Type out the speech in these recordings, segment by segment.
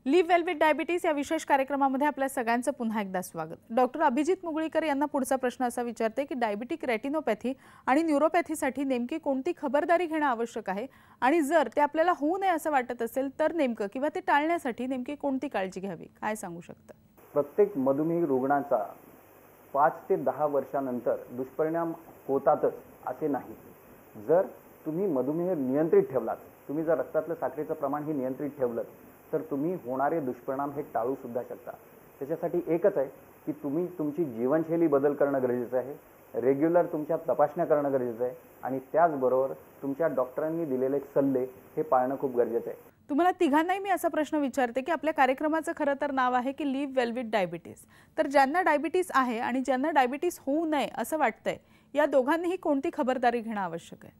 Leave well with diabetes या विशेष कार्यक्रमामध्ये आपल्या सगळ्यांचं पुन्हा एकदा स्वागत। डॉक्टर अभिजित मुगळीकर यांना पुढचा प्रश्न असा विचारते की डायबिटिक रेटिनोपॅथी आणि न्यूरोपॅथीसाठी नेमकी कोणती खबरदारी घेणे आवश्यक आहे आणि जर ते आपल्याला होऊ नये असं वाटत असेल तर नेमकं किंवा ते टाळण्यासाठी नेमकी कोणती काळजी घ्यावी, काय सांगू शकता? प्रत्येक मधुमेही रुग्णाचा 5 ते 10 वर्षानंतर दुष्परिणाम होतातच असे नाही। जर तुम्ही मधुमेह नियंत्रित ठेवलात, तुम्ही जर रक्तातलं साखरेचं प्रमाण हे नियंत्रित ठेवलं तर तुम्ही होणारे दुष्परिणाम हे टाळू सुद्धा शकता। त्याच्यासाठी एकच आहे की तुम्ही तुमची जीवनशैली बदल करणं गरजेचं आहे, रेग्युलर तुमच्या तपासण्या करणं गरजेचं आहे आणि त्याचबरोबर तुमच्या डॉक्टरांनी दिलेले सल्ले हे पाळणं खूप गरजेचं आहे। तुम्हाला तिघांनाही मी असा प्रश्न विचारते की आपल्या कार्यक्रमाचं खरं तर नाव आहे की लिव्ह वेल विथ डायबिटीज, तर ज्यांना डायबिटीज आहे आणि ज्यांना डायबिटीज होऊ नये असं वाटतंय या दोघांनीही कोणती खबरदारी घेणं आवश्यक आहे?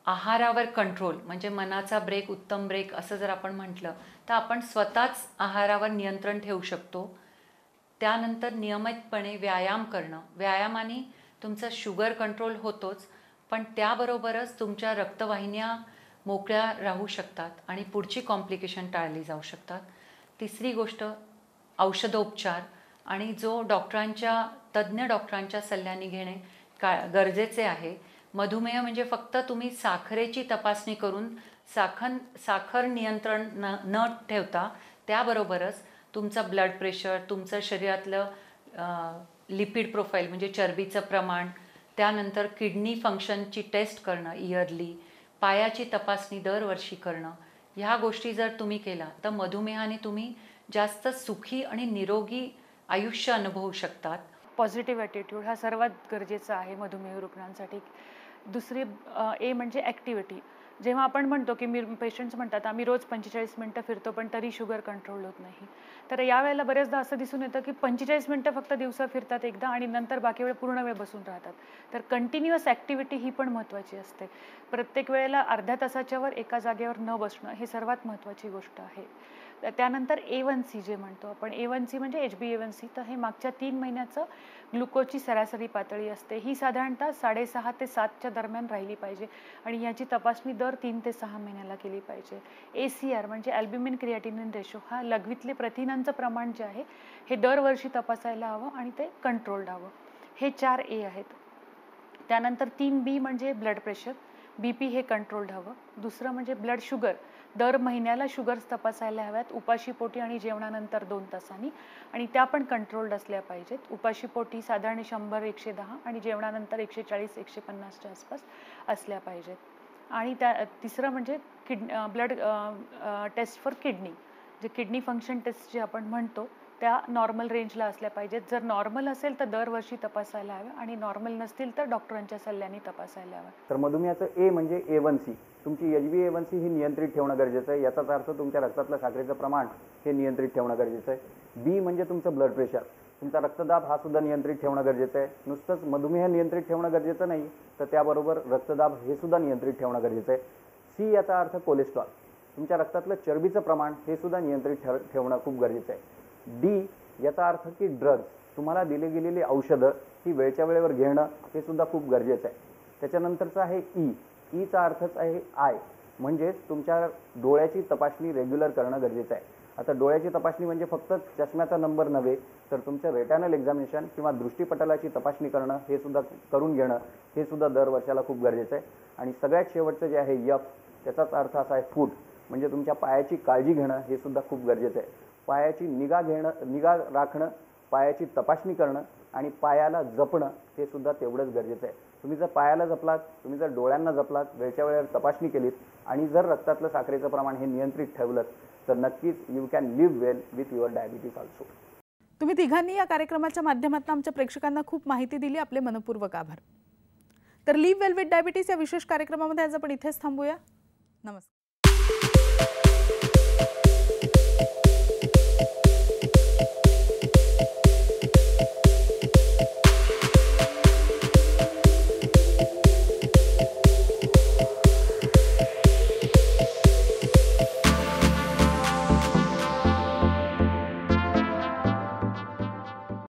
आहारावर कंट्रोल म्हणजे मनाचा ब्रेक उत्तम ब्रेक असं जर आपण म्हटलं तर आपण स्वतःच आहारावर नियंत्रण ठेवू शकतो। त्यानंतर नियमितपणे व्यायाम करणं, व्यायामाने तुमचं शुगर कंट्रोल होतोच पण त्याबरोबरच तुमच्या रक्तवाहिन्या मोकळ्या राहू शकतात आणि पुढची कॉम्प्लिकेशन टाळली जाऊ शकतात। तिसरी गोष्ट औषधोपचार आणि जो तज्ञ डॉक्टरांच्या सल्ल्याने घेणे गरजेचे आहे। मधुमेह म्हणजे फक्त तुम्ही साखरेची तपासणी करून साखर नियंत्रण न ठेवता त्याबरोबरच तुमचा ब्लड प्रेशर, तुमचं शरीरातलं लिपिड प्रोफाईल म्हणजे चरबीचं प्रमाण, त्यानंतर किडनी फंक्शनची टेस्ट करणं इयरली, पायाची तपासणी दरवर्षी करणं, ह्या गोष्टी जर तुम्ही केला तर मधुमेहाने तुम्ही जास्त सुखी आणि निरोगी आयुष्य अनुभवू शकतात। पॉझिटिव्ह ॲटिट्यूड हा सर्वात गरजेचा आहे मधुमेह रुग्णांसाठी। दुसरी ए म्हणजे ॲक्टिव्हिटी। जेव्हा आपण म्हणतो की पेशंट्स म्हणतात आम्ही रोज 45 मिनिटं फिरतो पण तरी शुगर कंट्रोल होत नाही, तर यावेळेला बरेचदा असं दिसून येतं की 45 मिनिटं फक्त दिवसा फिरतात एकदा आणि नंतर बाकी वेळ पूर्ण वेळ बसून राहतात। तर कंटिन्युअस ॲक्टिव्हिटी ही पण महत्त्वाची असते। प्रत्येक वेळेला अर्ध्या तासाच्या वर एका जागेवर न बसणं हे सर्वात महत्त्वाची गोष्ट आहे। त्यानंतर A1C जे म्हणतो आपण, A1C म्हणजे HbA1c, तर हे मागच्या 3 महिन्याचं ग्लुकोजची सरासरी पातळी असते। ही साधारणतः 6.5 ते 7च्या दरम्यान राहिली पाहिजे आणि याची तपासणी दर 3 ते 6 महिन्याला केली पाहिजे। ACR म्हणजे अल्ब्युमिन क्रिएटिनिन रेशो, हा लघवीतले प्रथिनांचं प्रमाण जे आहे हे दरवर्षी तपासायला हवं आणि ते कंट्रोल्ड हवं। हे 4 A आहेत। त्यानंतर 3B म्हणजे ब्लड प्रेशर, BP हे कंट्रोल्ड हवं। दुसरं म्हणजे ब्लड शुगर, दर महिन्याला शुगर्स तपासायला हव्यात उपाशीपोटी आणि जेवणानंतर 2 तासांनी, आणि त्या पण कंट्रोल्ड असल्या पाहिजेत। उपाशीपोटी साधारण 100-110 आणि जेवणानंतर 140-150च्या आसपास असल्या पाहिजेत। आणि तिसरं म्हणजे ब्लड टेस्ट फॉर किडनी, जे किडनी फंक्शन टेस्ट जे आपण म्हणतो त्या नॉर्मल रेंजला असल्या पाहिजेत। जर नॉर्मल असेल तर दरवर्षी तपासायला हवं आणि नॉर्मल नसतील तर डॉक्टरांच्या सल्ल्याने तपासायला हवं। तर मधुमेहाचं ए म्हणजे A1C, तुमची HbA1c ही नियंत्रित ठेवणं गरजेचं आहे। याचाच अर्थ तुमच्या रक्तातलं साखरेचं प्रमाण हे नियंत्रित ठेवणं गरजेचं आहे। B म्हणजे तुमचं ब्लड प्रेशर, तुमचा रक्तदाब हा सुद्धा नियंत्रित ठेवणं गरजेचं आहे। नुसतंच मधुमेह नियंत्रित ठेवणं गरजेचं नाही तर त्याबरोबर रक्तदाब हे सुद्धा नियंत्रित ठेवणं गरजेचं आहे। C याचा अर्थ कोलेस्ट्रॉल, तुमच्या रक्तातलं चरबीचं प्रमाण हे सुद्धा नियंत्रित ठेवणं खूप गरजेचं आहे। D याचा अर्थ की ड्रग्ज, तुम्हाला दिले गेलेली औषधं ही वेळच्या वेळेवर घेणं हे सुद्धा खूप गरजेचं आहे। त्याच्यानंतरचं आहे E चा अर्थच आहे आय, म्हणजे तुमच्या डोळ्याची तपासणी रेग्युलर करणं गरजेचं आहे। आता डोळ्याची तपासणी म्हणजे फक्त चष्म्याचा नंबर नव्हे तर तुमचं रेटिनल एक्झामिनेशन किंवा दृष्टिपटलाची तपासणी करणं हे सुद्धा करून घेणं हे सुद्धा दर वर्षाला खूप गरजेचं आहे। आणि सगळ्यात शेवटचं जे आहे F, त्याचाच अर्थ असा आहे फूट, म्हणजे तुमच्या पायाची काळजी घेणं हे सुद्धा खूप गरजेचं आहे। पायाची निगा राखणं, पायाची तपासणी करणं आणि पायाला जपणं हे सुद्धा तेवढंच गरजेचं आहे। तुम्ही जर पायाला जपलात, तुम्ही जर डोळ्यांना जपलात, वेळच्या वेळेवर तपासणी केलीत आणि जर रक्तातलं साखरेचं प्रमाण हे नियंत्रित ठेवलं तर नक्कीच you can live well with your diabetes also. तुम्ही तिघांनी या कार्यक्रमाच्या माध्यमातून आमच्या प्रेक्षकांना खूप माहिती दिली, आपले मनपूर्वक आभार। तर लिव्ह वेल विथ डायबिटीज या विशेष कार्यक्रमामध्ये आज आपण इथेच थांबूया। नमस्कार।